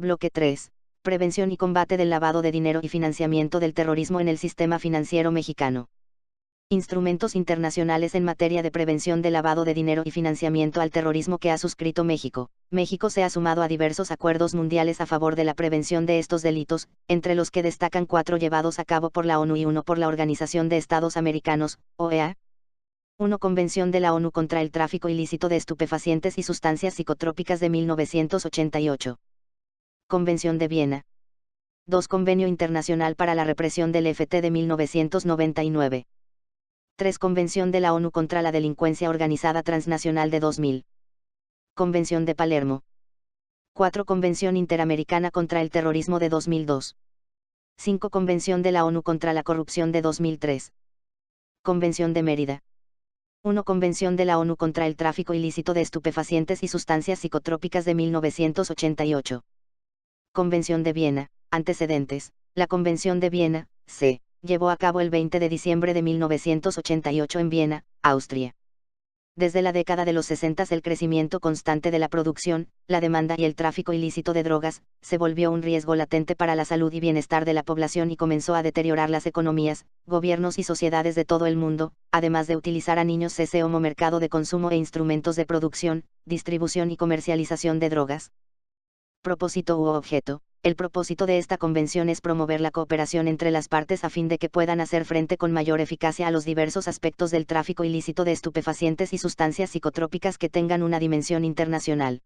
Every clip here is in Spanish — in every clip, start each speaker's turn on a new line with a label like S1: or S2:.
S1: Bloque 3. Prevención y combate del lavado de dinero y financiamiento del terrorismo en el sistema financiero mexicano. Instrumentos internacionales en materia de prevención del lavado de dinero y financiamiento al terrorismo que ha suscrito México. México se ha sumado a diversos acuerdos mundiales a favor de la prevención de estos delitos, entre los que destacan 4 llevados a cabo por la ONU y 1 por la Organización de Estados Americanos, OEA. 1. Convención de la ONU contra el tráfico ilícito de estupefacientes y sustancias psicotrópicas de 1988. Convención de Viena. 2. Convenio Internacional para la Represión del FT de 1999. 3. Convención de la ONU contra la Delincuencia Organizada Transnacional de 2000. Convención de Palermo. 4. Convención Interamericana contra el Terrorismo de 2002. 5. Convención de la ONU contra la Corrupción de 2003. Convención de Mérida. 1. Convención de la ONU contra el Tráfico Ilícito de Estupefacientes y Sustancias Psicotrópicas de 1988. Convención de Viena. Antecedentes. La Convención de Viena, se llevó a cabo el 20 de diciembre de 1988 en Viena, Austria. Desde la década de los 60 el crecimiento constante de la producción, la demanda y el tráfico ilícito de drogas, se volvió un riesgo latente para la salud y bienestar de la población y comenzó a deteriorar las economías, gobiernos y sociedades de todo el mundo, además de utilizar a niños como mercado de consumo e instrumentos de producción, distribución y comercialización de drogas. Propósito u objeto. El propósito de esta convención es promover la cooperación entre las partes a fin de que puedan hacer frente con mayor eficacia a los diversos aspectos del tráfico ilícito de estupefacientes y sustancias psicotrópicas que tengan una dimensión internacional.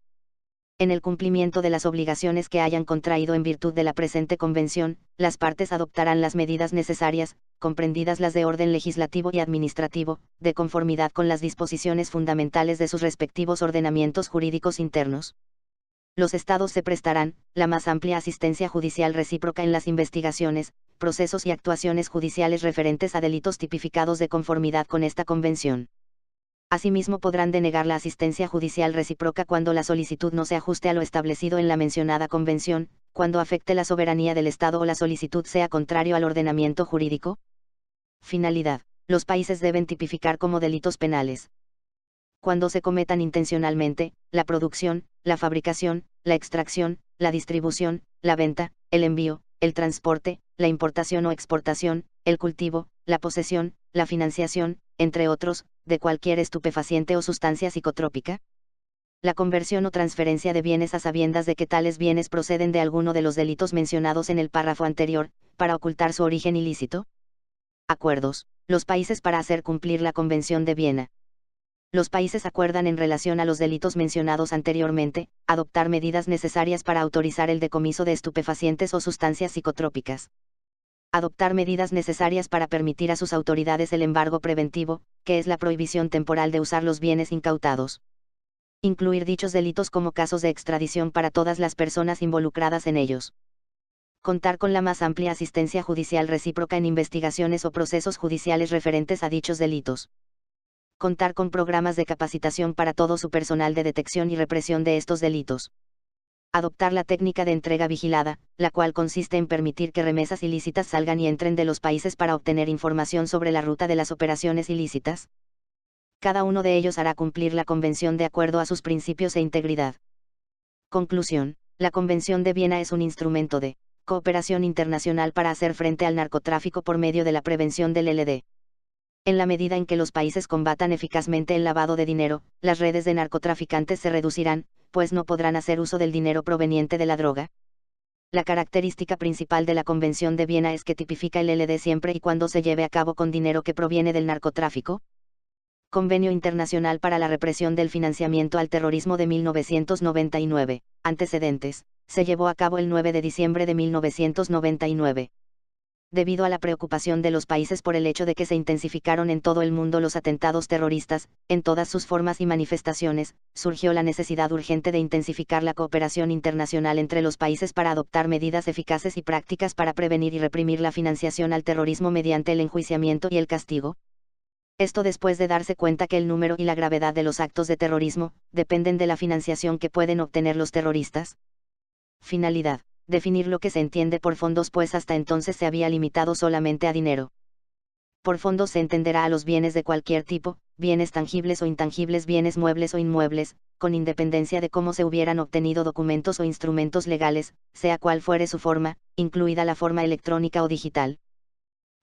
S1: En el cumplimiento de las obligaciones que hayan contraído en virtud de la presente convención, las partes adoptarán las medidas necesarias, comprendidas las de orden legislativo y administrativo, de conformidad con las disposiciones fundamentales de sus respectivos ordenamientos jurídicos internos. Los estados se prestarán la más amplia asistencia judicial recíproca en las investigaciones, procesos y actuaciones judiciales referentes a delitos tipificados de conformidad con esta convención. Asimismo podrán denegar la asistencia judicial recíproca cuando la solicitud no se ajuste a lo establecido en la mencionada convención, cuando afecte la soberanía del Estado o la solicitud sea contrario al ordenamiento jurídico. Finalidad. Los países deben tipificar como delitos penales, cuando se cometan intencionalmente, la producción, la fabricación, la extracción, la distribución, la venta, el envío, el transporte, la importación o exportación, el cultivo, la posesión, la financiación, entre otros, de cualquier estupefaciente o sustancia psicotrópica. La conversión o transferencia de bienes a sabiendas de que tales bienes proceden de alguno de los delitos mencionados en el párrafo anterior, para ocultar su origen ilícito. Acuerdos. Los países para hacer cumplir la Convención de Viena. Los países acuerdan en relación a los delitos mencionados anteriormente, adoptar medidas necesarias para autorizar el decomiso de estupefacientes o sustancias psicotrópicas. Adoptar medidas necesarias para permitir a sus autoridades el embargo preventivo, que es la prohibición temporal de usar los bienes incautados. Incluir dichos delitos como casos de extradición para todas las personas involucradas en ellos. Contar con la más amplia asistencia judicial recíproca en investigaciones o procesos judiciales referentes a dichos delitos. Contar con programas de capacitación para todo su personal de detección y represión de estos delitos. Adoptar la técnica de entrega vigilada, la cual consiste en permitir que remesas ilícitas salgan y entren de los países para obtener información sobre la ruta de las operaciones ilícitas. Cada uno de ellos hará cumplir la convención de acuerdo a sus principios e integridad. Conclusión. La Convención de Viena es un instrumento de cooperación internacional para hacer frente al narcotráfico por medio de la prevención del LD. En la medida en que los países combatan eficazmente el lavado de dinero, las redes de narcotraficantes se reducirán, pues no podrán hacer uso del dinero proveniente de la droga. La característica principal de la Convención de Viena es que tipifica el LD siempre y cuando se lleve a cabo con dinero que proviene del narcotráfico. Convenio Internacional para la Represión del Financiamiento al Terrorismo de 1999. Antecedentes. Se llevó a cabo el 9 de diciembre de 1999. Debido a la preocupación de los países por el hecho de que se intensificaron en todo el mundo los atentados terroristas, en todas sus formas y manifestaciones, surgió la necesidad urgente de intensificar la cooperación internacional entre los países para adoptar medidas eficaces y prácticas para prevenir y reprimir la financiación al terrorismo mediante el enjuiciamiento y el castigo. Esto después de darse cuenta que el número y la gravedad de los actos de terrorismo dependen de la financiación que pueden obtener los terroristas. Finalidad. Definir lo que se entiende por fondos, pues hasta entonces se había limitado solamente a dinero. Por fondos se entenderá a los bienes de cualquier tipo, bienes tangibles o intangibles, bienes muebles o inmuebles, con independencia de cómo se hubieran obtenido documentos o instrumentos legales, sea cual fuere su forma, incluida la forma electrónica o digital.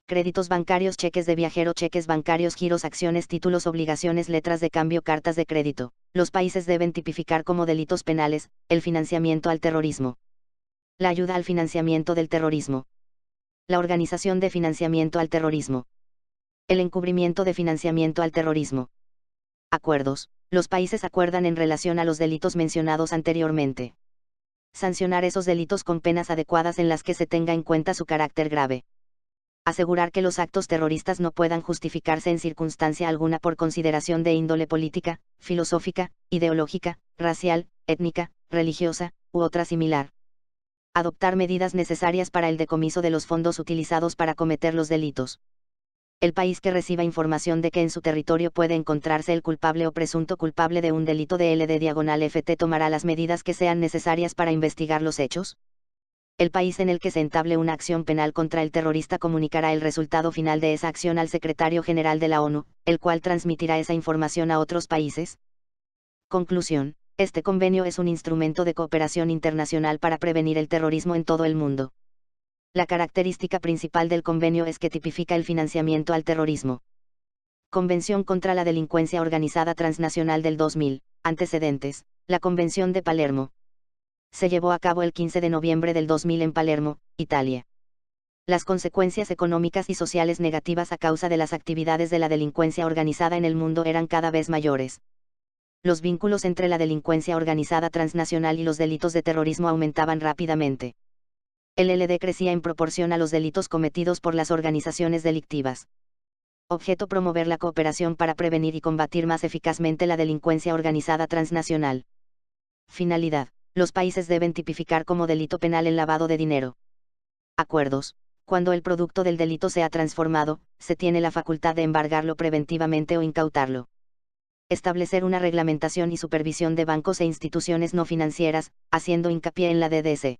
S1: Créditos bancarios, cheques de viajero, cheques bancarios, giros, acciones, títulos, obligaciones, letras de cambio, cartas de crédito. Los países deben tipificar como delitos penales el financiamiento al terrorismo, la ayuda al financiamiento del terrorismo, la organización de financiamiento al terrorismo, el encubrimiento de financiamiento al terrorismo. Acuerdos. Los países acuerdan en relación a los delitos mencionados anteriormente. Sancionar esos delitos con penas adecuadas en las que se tenga en cuenta su carácter grave. Asegurar que los actos terroristas no puedan justificarse en circunstancia alguna por consideración de índole política, filosófica, ideológica, racial, étnica, religiosa, u otra similar. Adoptar medidas necesarias para el decomiso de los fondos utilizados para cometer los delitos. El país que reciba información de que en su territorio puede encontrarse el culpable o presunto culpable de un delito de LD/FT tomará las medidas que sean necesarias para investigar los hechos. El país en el que se entable una acción penal contra el terrorista comunicará el resultado final de esa acción al Secretario General de la ONU, el cual transmitirá esa información a otros países. Conclusión. Este convenio es un instrumento de cooperación internacional para prevenir el terrorismo en todo el mundo. La característica principal del convenio es que tipifica el financiamiento al terrorismo. Convención contra la Delincuencia Organizada Transnacional del 2000. Antecedentes. La Convención de Palermo. Se llevó a cabo el 15 de noviembre del 2000 en Palermo, Italia. Las consecuencias económicas y sociales negativas a causa de las actividades de la delincuencia organizada en el mundo eran cada vez mayores. Los vínculos entre la delincuencia organizada transnacional y los delitos de terrorismo aumentaban rápidamente. El LD crecía en proporción a los delitos cometidos por las organizaciones delictivas. Objeto: promover la cooperación para prevenir y combatir más eficazmente la delincuencia organizada transnacional. Finalidad: los países deben tipificar como delito penal el lavado de dinero. Acuerdos: cuando el producto del delito sea transformado, se tiene la facultad de embargarlo preventivamente o incautarlo. Establecer una reglamentación y supervisión de bancos e instituciones no financieras, haciendo hincapié en la DDS.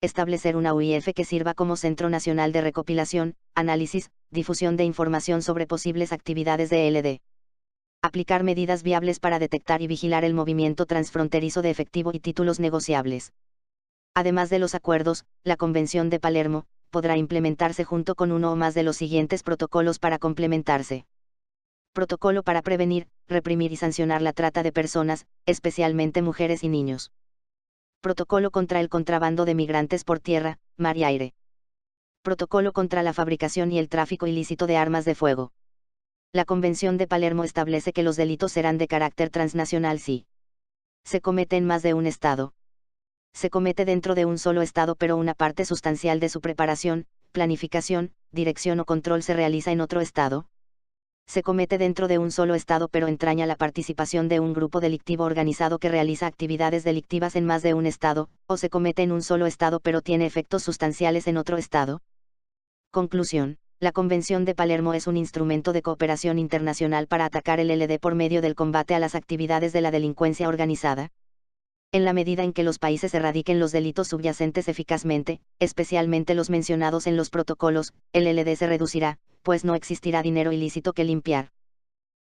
S1: Establecer una UIF que sirva como centro nacional de recopilación, análisis, difusión de información sobre posibles actividades de LD. Aplicar medidas viables para detectar y vigilar el movimiento transfronterizo de efectivo y títulos negociables. Además de los acuerdos, la Convención de Palermo podrá implementarse junto con uno o más de los siguientes protocolos para complementarse. Protocolo para prevenir, reprimir y sancionar la trata de personas, especialmente mujeres y niños. Protocolo contra el contrabando de migrantes por tierra, mar y aire. Protocolo contra la fabricación y el tráfico ilícito de armas de fuego. La Convención de Palermo establece que los delitos serán de carácter transnacional si se comete en más de un estado. Se comete dentro de un solo estado pero una parte sustancial de su preparación, planificación, dirección o control se realiza en otro estado. Se comete dentro de un solo estado pero entraña la participación de un grupo delictivo organizado que realiza actividades delictivas en más de un estado, o se comete en un solo estado pero tiene efectos sustanciales en otro estado. Conclusión. La Convención de Palermo es un instrumento de cooperación internacional para atacar el LD por medio del combate a las actividades de la delincuencia organizada. En la medida en que los países erradiquen los delitos subyacentes eficazmente, especialmente los mencionados en los protocolos, el LD se reducirá, pues no existirá dinero ilícito que limpiar.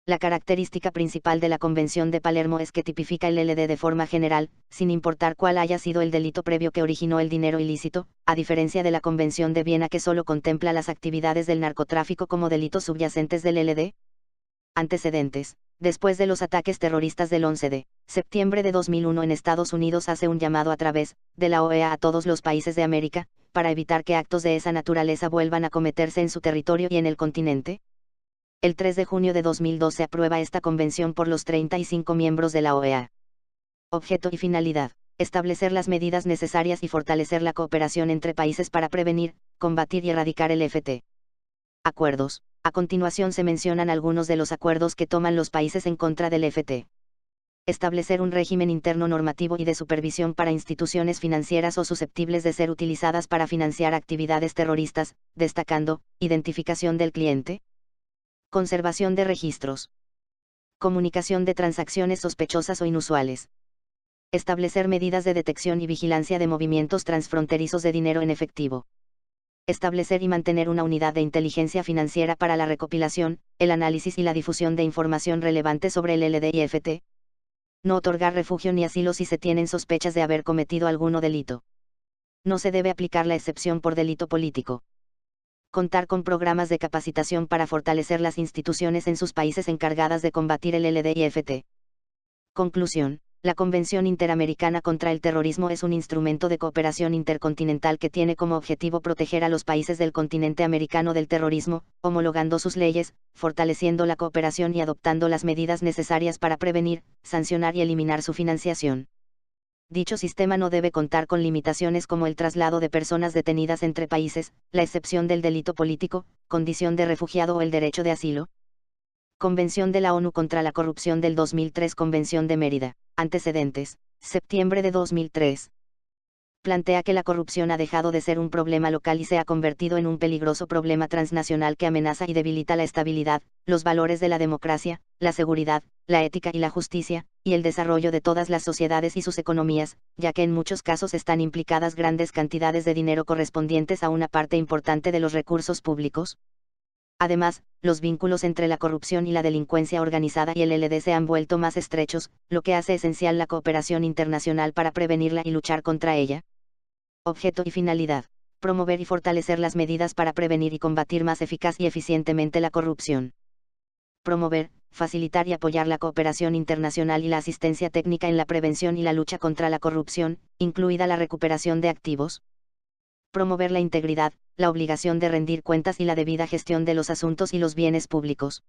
S1: La característica principal de la Convención de Palermo es que tipifica el LD de forma general, sin importar cuál haya sido el delito previo que originó el dinero ilícito, a diferencia de la Convención de Viena que solo contempla las actividades del narcotráfico como delitos subyacentes del LD. Antecedentes. Después de los ataques terroristas del 11 de septiembre de 2001 en Estados Unidos hace un llamado a través de la OEA a todos los países de América, para evitar que actos de esa naturaleza vuelvan a cometerse en su territorio y en el continente. El 3 de junio de 2002 se aprueba esta convención por los 35 miembros de la OEA. Objeto y finalidad: establecer las medidas necesarias y fortalecer la cooperación entre países para prevenir, combatir y erradicar el FT. Acuerdos. A continuación se mencionan algunos de los acuerdos que toman los países en contra del FT. Establecer un régimen interno normativo y de supervisión para instituciones financieras o susceptibles de ser utilizadas para financiar actividades terroristas, destacando, identificación del cliente, conservación de registros, comunicación de transacciones sospechosas o inusuales, establecer medidas de detección y vigilancia de movimientos transfronterizos de dinero en efectivo. Establecer y mantener una unidad de inteligencia financiera para la recopilación, el análisis y la difusión de información relevante sobre el LDIFT. No otorgar refugio ni asilo si se tienen sospechas de haber cometido alguno delito. No se debe aplicar la excepción por delito político. Contar con programas de capacitación para fortalecer las instituciones en sus países encargadas de combatir el LDIFT. Conclusión. La Convención Interamericana contra el Terrorismo es un instrumento de cooperación intercontinental que tiene como objetivo proteger a los países del continente americano del terrorismo, homologando sus leyes, fortaleciendo la cooperación y adoptando las medidas necesarias para prevenir, sancionar y eliminar su financiación. Dicho sistema no debe contar con limitaciones como el traslado de personas detenidas entre países, la excepción del delito político, condición de refugiado o el derecho de asilo. Convención de la ONU contra la Corrupción del 2003. Convención de Mérida. Antecedentes. Septiembre de 2003. Plantea que la corrupción ha dejado de ser un problema local y se ha convertido en un peligroso problema transnacional que amenaza y debilita la estabilidad, los valores de la democracia, la seguridad, la ética y la justicia, y el desarrollo de todas las sociedades y sus economías, ya que en muchos casos están implicadas grandes cantidades de dinero correspondientes a una parte importante de los recursos públicos. Además, los vínculos entre la corrupción y la delincuencia organizada y el LD se han vuelto más estrechos, lo que hace esencial la cooperación internacional para prevenirla y luchar contra ella. Objeto y finalidad. Promover y fortalecer las medidas para prevenir y combatir más eficaz y eficientemente la corrupción. Promover, facilitar y apoyar la cooperación internacional y la asistencia técnica en la prevención y la lucha contra la corrupción, incluida la recuperación de activos. Promover la integridad, la obligación de rendir cuentas y la debida gestión de los asuntos y los bienes públicos.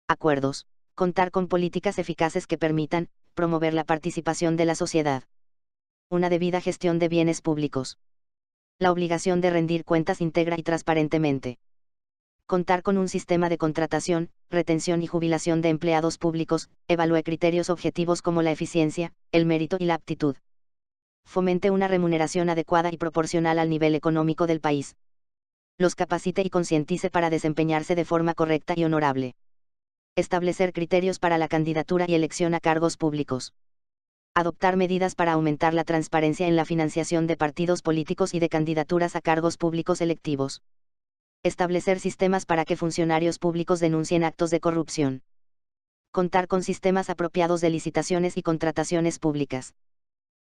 S1: Acuerdos. Contar con políticas eficaces que permitan, promover la participación de la sociedad. Una debida gestión de bienes públicos. La obligación de rendir cuentas íntegra y transparentemente. Contar con un sistema de contratación, retención y jubilación de empleados públicos, evalúe criterios objetivos como la eficiencia, el mérito y la aptitud. Fomente una remuneración adecuada y proporcional al nivel económico del país. Los capacite y concientice para desempeñarse de forma correcta y honorable. Establecer criterios para la candidatura y elección a cargos públicos. Adoptar medidas para aumentar la transparencia en la financiación de partidos políticos y de candidaturas a cargos públicos electivos. Establecer sistemas para que funcionarios públicos denuncien actos de corrupción. Contar con sistemas apropiados de licitaciones y contrataciones públicas.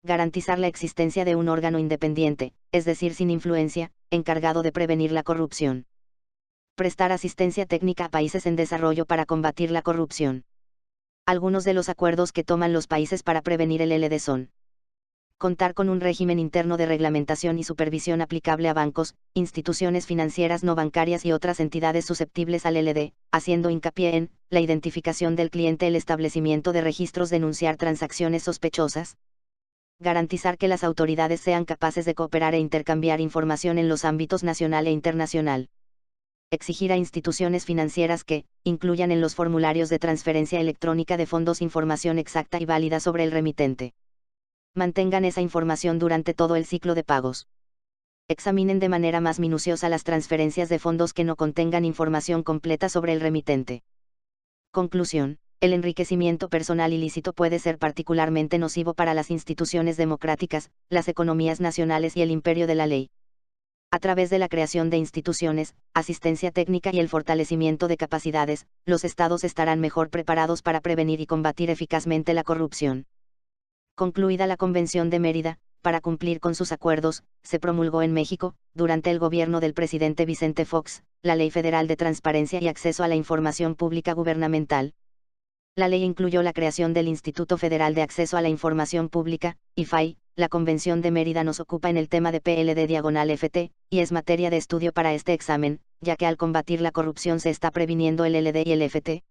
S1: Garantizar la existencia de un órgano independiente, es decir, sin influencia, encargado de prevenir la corrupción. Prestar asistencia técnica a países en desarrollo para combatir la corrupción. Algunos de los acuerdos que toman los países para prevenir el LD son: contar con un régimen interno de reglamentación y supervisión aplicable a bancos, instituciones financieras no bancarias y otras entidades susceptibles al LD, haciendo hincapié en la identificación del cliente, el establecimiento de registros, denunciar transacciones sospechosas. Garantizar que las autoridades sean capaces de cooperar e intercambiar información en los ámbitos nacional e internacional. Exigir a instituciones financieras que incluyan en los formularios de transferencia electrónica de fondos información exacta y válida sobre el remitente. Mantengan esa información durante todo el ciclo de pagos. Examinen de manera más minuciosa las transferencias de fondos que no contengan información completa sobre el remitente. Conclusión. El enriquecimiento personal ilícito puede ser particularmente nocivo para las instituciones democráticas, las economías nacionales y el imperio de la ley. A través de la creación de instituciones, asistencia técnica y el fortalecimiento de capacidades, los estados estarán mejor preparados para prevenir y combatir eficazmente la corrupción. Concluida la Convención de Mérida, para cumplir con sus acuerdos, se promulgó en México, durante el gobierno del presidente Vicente Fox, la Ley Federal de Transparencia y Acceso a la Información Pública Gubernamental. La ley incluyó la creación del Instituto Federal de Acceso a la Información Pública, IFAI. La Convención de Mérida nos ocupa en el tema de PLD/FT, y es materia de estudio para este examen, ya que al combatir la corrupción se está previniendo el LD y el FT.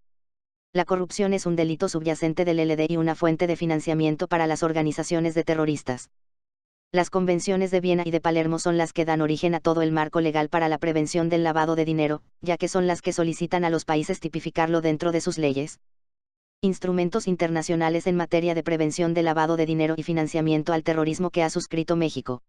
S1: La corrupción es un delito subyacente del LD y una fuente de financiamiento para las organizaciones de terroristas. Las convenciones de Viena y de Palermo son las que dan origen a todo el marco legal para la prevención del lavado de dinero, ya que son las que solicitan a los países tipificarlo dentro de sus leyes. Instrumentos internacionales en materia de prevención de lavado de dinero y financiamiento al terrorismo que ha suscrito México.